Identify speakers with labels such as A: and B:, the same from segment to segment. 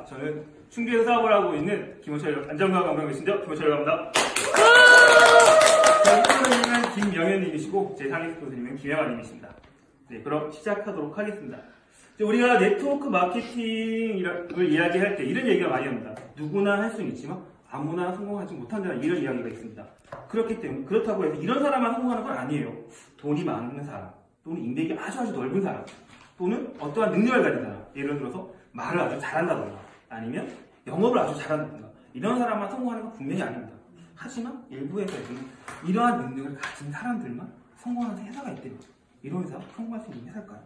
A: 반갑습니다. 저는 충주에서 사업을 하고 있는 김호철 안전건강메신저 김호철이라고 합니다. 저희 프로님은 김명현님이시고 제 상위 스포츠님은 김영환님이십니다. 네, 그럼 시작하도록 하겠습니다. 우리가 네트워크 마케팅을 이야기할 때 이런 얘기가 많이 합니다. 누구나 할 수는 있지만 아무나 성공하지 못한다는 이런 이야기가 있습니다. 그렇기 때문에 그렇다고 해서 이런 사람만 성공하는 건 아니에요. 돈이 많은 사람, 또는 인맥이 아주 넓은 사람, 또는 어떠한 능력을 가진 사람, 예를 들어서 말을 아주 잘한다던가 아니면 영업을 아주 잘한다던가 이런 사람만 성공하는 건 분명히 아닙니다. 하지만 일부 회사에서는 이러한 능력을 가진 사람들만 성공하는 회사가 있대요. 이런 회사가 성공할 수 있는 회사일까요?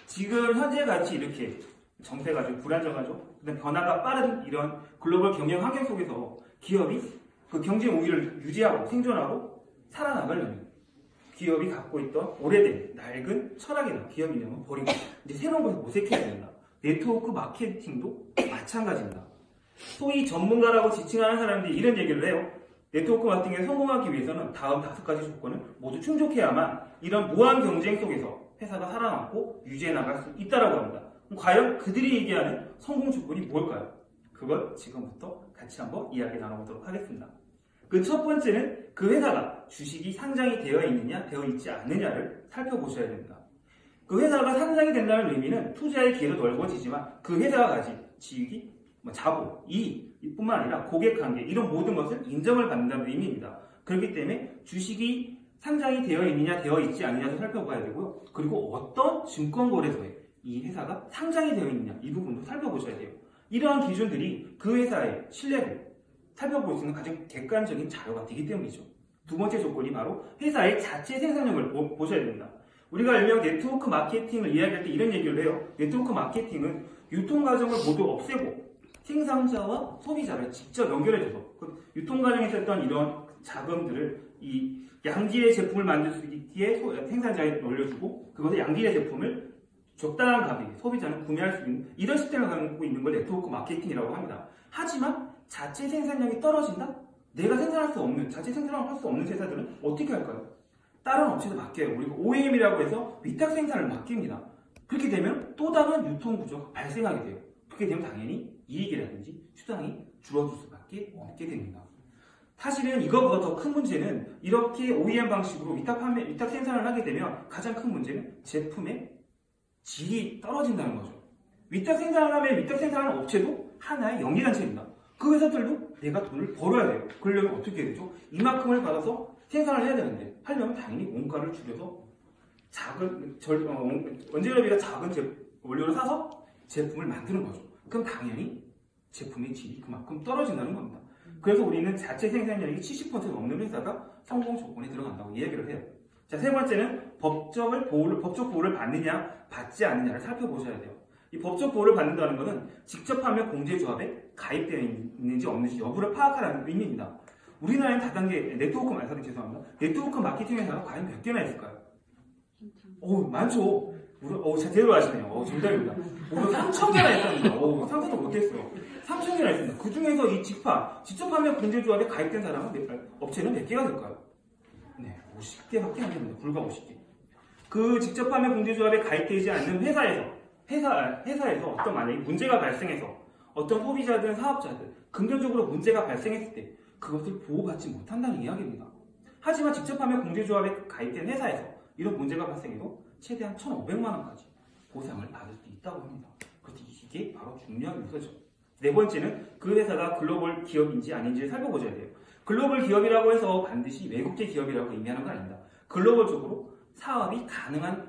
A: 지금 현재 같이 이렇게 정세가 좀 불안정하죠. 그다음 변화가 빠른 이런 글로벌 경영 환경 속에서 기업이 그 경쟁 우위를 유지하고 생존하고 살아나가려면 기업이 갖고 있던 오래된 낡은 철학이나 기업 이념은 버리고 이제 새로운 것을 모색해야 된다. 네트워크 마케팅도 마찬가지입니다. 소위 전문가라고 지칭하는 사람들이 이런 얘기를 해요. 네트워크 마케팅에 성공하기 위해서는 다음 5가지 조건을 모두 충족해야만 이런 무한 경쟁 속에서 회사가 살아남고 유지해 나갈 수 있다고 합니다. 그럼 과연 그들이 얘기하는 성공 조건이 뭘까요? 그걸 지금부터 같이 한번 이야기 나눠보도록 하겠습니다. 그 첫 번째는 그 회사가 주식이 상장이 되어 있느냐 되어 있지 않느냐를 살펴보셔야 됩니다. 그 회사가 상장이 된다는 의미는 투자의 기회도 넓어지지만 그 회사가 가진 지위기, 자본, 이익뿐만 아니라 고객관계 이런 모든 것을 인정을 받는다는 의미입니다. 그렇기 때문에 주식이 상장이 되어 있느냐 되어 있지 않느냐도 살펴봐야 되고요. 그리고 어떤 증권거래소에 이 회사가 상장이 되어 있느냐 이 부분도 살펴보셔야 돼요. 이러한 기준들이 그 회사의 신뢰를 살펴볼 수 있는 가장 객관적인 자료가 되기 때문이죠. 두 번째 조건이 바로 회사의 자체 생산력을 보셔야 됩니다. 우리가 일명 네트워크 마케팅을 이야기할 때 이런 얘기를 해요. 네트워크 마케팅은 유통 과정을 모두 없애고 생산자와 소비자를 직접 연결해줘서 그 유통 과정에 있었던 이런 자금들을 이 양질의 제품을 만들 수 있기에 생산자에 올려주고 그것을 양질의 제품을 적당한 가격에 소비자는 구매할 수 있는 이런 시스템을 갖고 있는 걸 네트워크 마케팅이라고 합니다. 하지만 자체 생산량이 떨어진다? 내가 생산할 수 없는, 자체 생산을 할 수 없는 회사들은 어떻게 할까요? 다른 업체도 맡겨요. 우리가 OEM이라고 해서 위탁 생산을 맡깁니다. 그렇게 되면 또 다른 유통 구조가 발생하게 돼요. 그렇게 되면 당연히 이익이라든지 수당이 줄어들 수밖에 없게 됩니다. 사실은 이거보다 더 큰 문제는 이렇게 OEM 방식으로 위탁 생산을 하게 되면 가장 큰 문제는 제품의 질이 떨어진다는 거죠. 위탁 생산을 하면 위탁 생산하는 업체도 하나의 영리단체입니다. 그 회사들도 내가 돈을 벌어야 돼요. 그러려면 어떻게 해야 되죠? 이만큼을 받아서 생산을 해야 되는데 하려면 당연히 원가를 줄여서 원재료비가 작은 원료를 사서 제품을 만드는 거죠. 그럼 당연히 제품의 질이 그만큼 떨어진다는 겁니다. 그래서 우리는 자체 생산량이 70% 넘는 회사가 성공 조건에 들어간다고 이야기를 해요. 자, 세 번째는 법적 보호를 받느냐 받지 않느냐를 살펴보셔야 돼요. 이 법적 보호를 받는다는 것은 직접 판매 공제조합에 가입되어 있는지 없는지 여부를 파악하라는 의미입니다. 우리나라엔 다단계 네트워크 마케팅 회사가 과연 몇 개나 있을까요? 많죠. 제대로 아시네요. 정답입니다. 3,000개나 있답니다. 상상도 못했어요. 3,000개나 있습니다. 그 중에서 이 직접 판매 공제조합에 가입된 업체는 몇 개가 될까요? 네, 50개밖에 안 됩니다. 불과 50개. 그 직접 판매 공제조합에 가입되지 않는 회사에서 어떤 만약에 문제가 발생해서 어떤 소비자든 사업자든 긍정적으로 문제가 발생했을 때 그것을 보호받지 못한다는 이야기입니다. 하지만 직접 판매 공제조합에 가입된 회사에서 이런 문제가 발생해도 최대한 1,500만 원까지 보상을 받을 수 있다고 합니다. 그래서 이게 바로 중요한 요소죠. 네 번째는 그 회사가 글로벌 기업인지 아닌지를 살펴보셔야 돼요. 글로벌 기업이라고 해서 반드시 외국계 기업이라고 의미하는 건 아닙니다. 글로벌적으로 사업이 가능한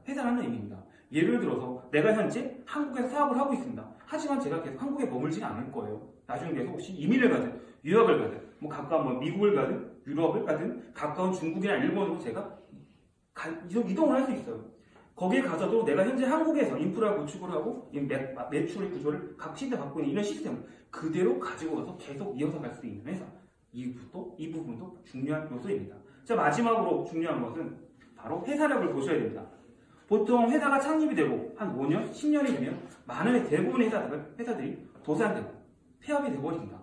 A: 회사라는 의미입니다. 예를 들어서 내가 현재 한국에서 사업을 하고 있습니다. 하지만 제가 계속 한국에 머물지는 않을 거예요. 나중에 계속 혹시 이민을 가든 유학을 가든 가까운 미국을 가든 유럽을 가든 가까운 중국이나 일본으로 제가 이동을 할 수 있어요. 거기에 가서도 내가 현재 한국에서 인프라 구축을 하고 매출의 구조를 각 시대 갖고 있는 이런 시스템을 그대로 가지고 가서 계속 이어서 갈 수 있는 회사. 이 부분도 중요한 요소입니다. 자, 마지막으로 중요한 것은 바로 회사력을 보셔야 됩니다. 보통 회사가 창립이 되고 한 5년, 10년이 되면 많은 대부분의 회사들이 도산되고 폐업이 되어버립니다.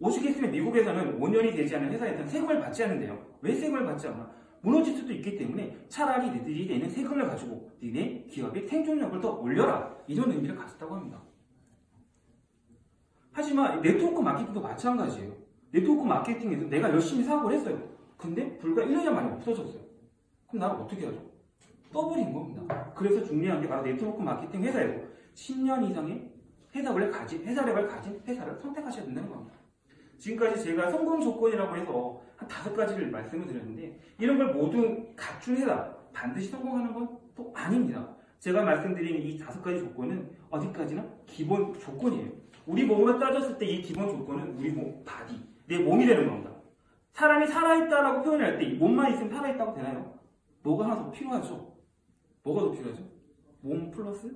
A: 오죽했으면 미국에서는 5년이 되지 않은 회사에서는 세금을 받지 않는데요. 왜 세금을 받지 않나? 무너질 수도 있기 때문에 차라리 너희들이 내는 세금을 가지고 너네 기업의 생존력을 더 올려라. 이런 의미를 가졌다고 합니다.
B: 하지만 네트워크 마케팅도 마찬가지예요. 네트워크 마케팅에서 내가 열심히 사업을 했어요. 근데 불과 1년 만에 없어졌어요. 그럼 나는 어떻게 하죠? 떠버린 겁니다. 그래서 중요한 게 바로 네트워크 마케팅 회사에서 10년 이상의 회사력을 가진 회사를 선택하셔야 된다는 겁니다. 지금까지 제가 성공 조건이라고 해서 한 5가지를 말씀을 드렸는데 이런 걸 모두 갖춘 회사 반드시 성공하는 건 또 아닙니다. 제가 말씀드린 이 5가지 조건은 어디까지나 기본 조건이에요. 우리 몸을 따졌을 때 이 기본 조건은 우리 몸, 바디, 내 몸이 되는 겁니다. 사람이 살아있다라고 표현할 때 이 몸만 있으면 살아있다고 되나요? 뭐가 하나 더 필요하죠? 뭐가 더 필요하죠? 몸 플러스?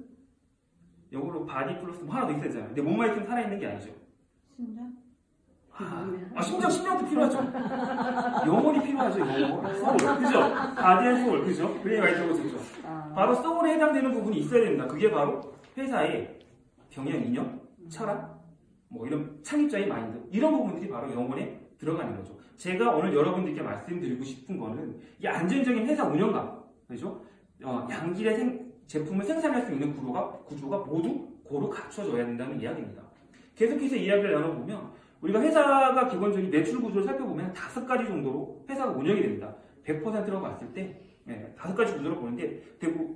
B: 영어로 바디 플러스 뭐 하나 더 있어야 되잖아요. 내 몸만 있으면 살아있는 게 아니죠.
C: 심장?
B: 심장도 필요하죠. 영혼이 필요하죠. 영혼, 소울, 그죠? 바디의 소울, 그죠? 그래야 많이 적어졌죠. 바로 소울에 해당되는 부분이 있어야 됩니다. 그게 바로 회사의 경영 이념, 철학, 뭐 이런 창립자의 마인드 이런 부분들이 바로 영혼에 들어가는 거죠. 제가 오늘 여러분들께 말씀드리고 싶은 거는 이 안정적인 회사 운영감, 그죠? 양질의 제품을 생산할 수 있는 구조가 모두 고루 갖춰져야 된다는 이야기입니다. 계속해서 이야기를 나눠보면 우리가 회사가 기본적인 매출 구조를 살펴보면 5가지 정도로 회사가 운영이 됩니다. 100%라고 봤을 때 5가지 구조를 보는데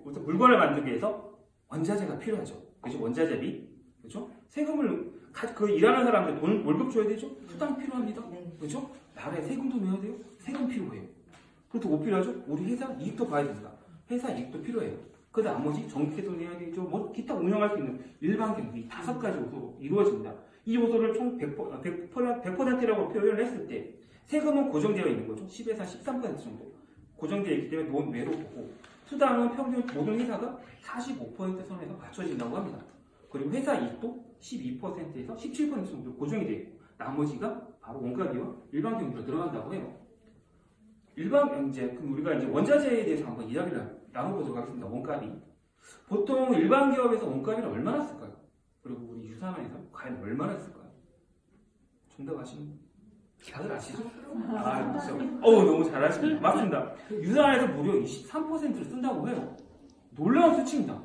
B: 우선 물건을 만들기 위해서 원자재가 필요하죠. 그죠? 원자재비, 그죠? 세금을 그 일하는 사람들 돈 월급 줘야 되죠? 수당 필요합니다. 그죠? 나라에 세금도 내야 돼요. 세금 필요해요. 그리고 뭐 필요하죠? 우리 회사 이익도 봐야 됩니다. 회사 이익도 필요해요. 그 나머지 정기세도 내야 되죠. 뭐 기타 운영할 수 있는 일반 경비 5가지 요소로 이루어집니다. 이 요소를 총 100%라고 표현을 했을 때 세금은 고정되어 있는 거죠. 10에서 13% 정도 고정되어 있기 때문에 논외로 보고 수당은 평균 모든 회사가 45% 선에서 맞춰진다고 합니다. 그리고 회사 이익도 12%에서 17% 정도 고정이 돼요. 나머지가 바로 원가비와 일반 경비로 들어간다고 해요. 그럼 우리가 이제 원자재에 대해서 한번 이야기를 나눠보도록 하겠습니다. 원가비. 보통 일반 기업에서 원가비를 얼마나 쓸까요? 그리고 우리 유산원에서 과연 얼마나 쓸까요? 정답 아시는 분? 다들 아시죠? 그렇죠. 너무 잘하십니다. 맞습니다. 유산원에서 무려 23%를 쓴다고 해요. 놀라운 수치입니다.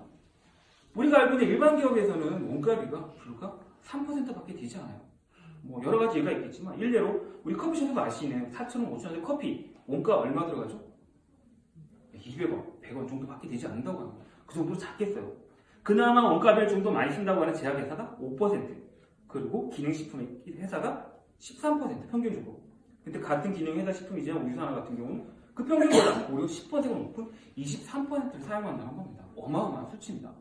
B: 우리가 알고 있는 일반 기업에서는 원가비가 불과 3%밖에 되지 않아요. 뭐 여러 가지 예가 있겠지만 일례로 우리 커피숍에서 마시는 4,000원, 5,000원짜리 커피 원가 얼마 들어가죠? 200원, 100원 정도밖에 되지 않는다고 합니다. 그 정도로 작겠어요. 그나마 원가비를 좀 더 많이 쓴다고 하는 제약회사가 5%, 그리고 기능식품 회사가 13% 평균적으로. 근데 같은 기능회사 식품이지만 우리 유산원 같은 경우는 그 평균보다 오히려 10%가 높은 23%를 사용한다는 겁니다. 어마어마한 수치입니다.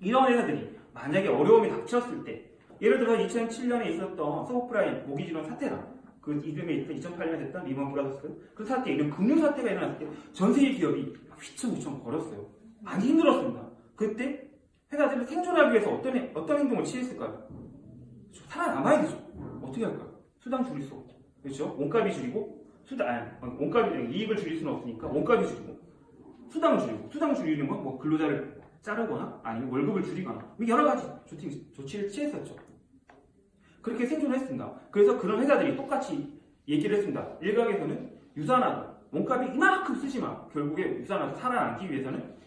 B: 이런 회사들이 만약에 어려움이 닥쳤을 때, 예를 들어 2007년에 있었던 서브프라임 모기지론 사태나 그 이듬해 있던 2008년에 됐던 리먼 브라더스 그 사태, 이런 금융 사태가 일어났을 때 전 세계 기업이 휘청휘청 거렸어요. 많이 힘들었습니다. 그때 회사들이 생존하기 위해서 어떤 행동을 취했을까요? 살아남아야 되죠. 어떻게 할까요? 수당 줄일 수 없죠. 그렇죠? 원가비 줄이고 원가비 이익을 줄일 수는 없으니까 원가비 줄이고 수당을 줄이고, 수당 줄이는 건 뭐 근로자를 자르거나 아니면 월급을 줄이거나 여러 가지 조치를 취했었죠. 그렇게 생존을 했습니다. 그래서 그런 회사들이 똑같이 얘기를 했습니다. 일각에서는 유산하다 원가비 이만큼 쓰지만 결국에 유산하다 살아남기 위해서는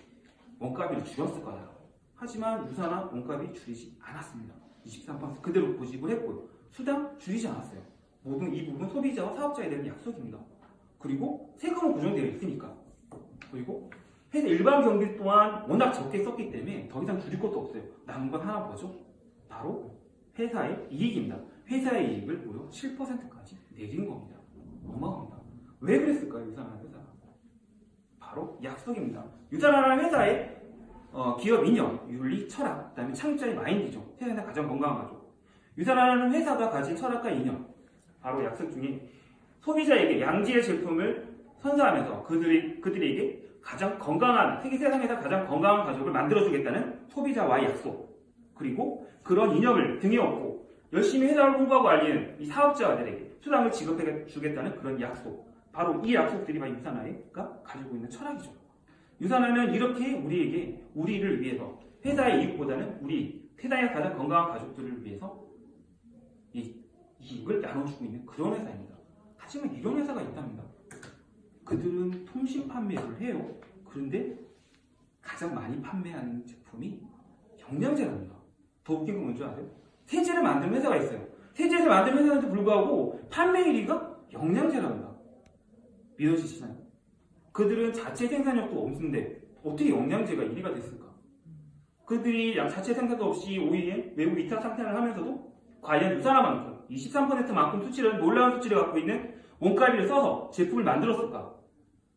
B: 원가비를 줄였을 거다. 하지만 유산화 원가비 줄이지 않았습니다. 23% 그대로 고집을 했고요. 수당 줄이지 않았어요. 모든 이 부분 소비자와 사업자에 대한 약속입니다. 그리고 세금은 고정되어 있으니까. 그리고 회사 일반 경비 또한 워낙 적게 썼기 때문에 더 이상 줄일 것도 없어요. 남은 건 하나 뭐죠? 바로 회사의 이익입니다. 회사의 이익을 무려 7%까지 내린 겁니다. 어마어마합니다. 왜 그랬을까요? 유산하는 회사가? 바로 약속입니다. 유산하는 회사의 기업 이념, 윤리, 철학, 그 다음에 창립자의 마인드죠. 세상에서 가장 건강한 가족. 유산하는 회사가 가진 철학과 이념, 바로 약속 중에 소비자에게 양질의 제품을 선사하면서 그들에게 가장 건강한, 세상에서 가장 건강한 가족을 만들어주겠다는 소비자와의 약속, 그리고 그런 이념을 등에 업고 열심히 회사를 홍보하고 알리는 이 사업자들에게 수당을 지급해 주겠다는 그런 약속, 바로 이 약속들이 바로 유산화가 가지고 있는 철학이죠. 유산화는 이렇게 우리를 위해서 회사의 이익보다는 우리 세상에서 가장 건강한 가족들을 위해서 이 이익을 나눠주고 있는 그런 회사입니다. 하지만 이런 회사가 있답니다. 그들은 통신 판매를 해요. 그런데 가장 많이 판매하는 제품이 영양제랍니다. 더 웃긴 건 뭔지 아세요? 세제를 만드는 회사가 있어요. 세제를 만드는 회사한테 불구하고 판매 1위가 영양제랍니다. 믿어지시나요? 그들은 자체 생산력도 없는데 어떻게 영양제가 1위가 됐을까? 그들이 자체 생산도 없이 오히려 외국 위탁 상태를 하면서도 과연 유산화만큼 23%만큼 수치를 놀라운 수치를 갖고 있는 원가비를 써서 제품을 만들었을까?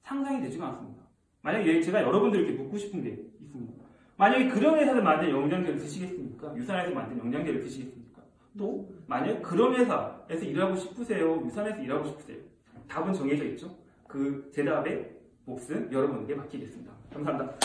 B: 상상이 되지가 않습니다. 만약에 제가 여러분들께 묻고 싶은 게 있습니다. 만약에 그런 회사에서 만든 영양제를 드시겠습니까? 유산에서 만든 영양제를 드시겠습니까? 또 만약에 그런 회사에서 일하고 싶으세요? 유산에서 일하고 싶으세요? 답은 정해져 있죠? 그 대답의 몫은 여러분에게 맡기겠습니다. 감사합니다.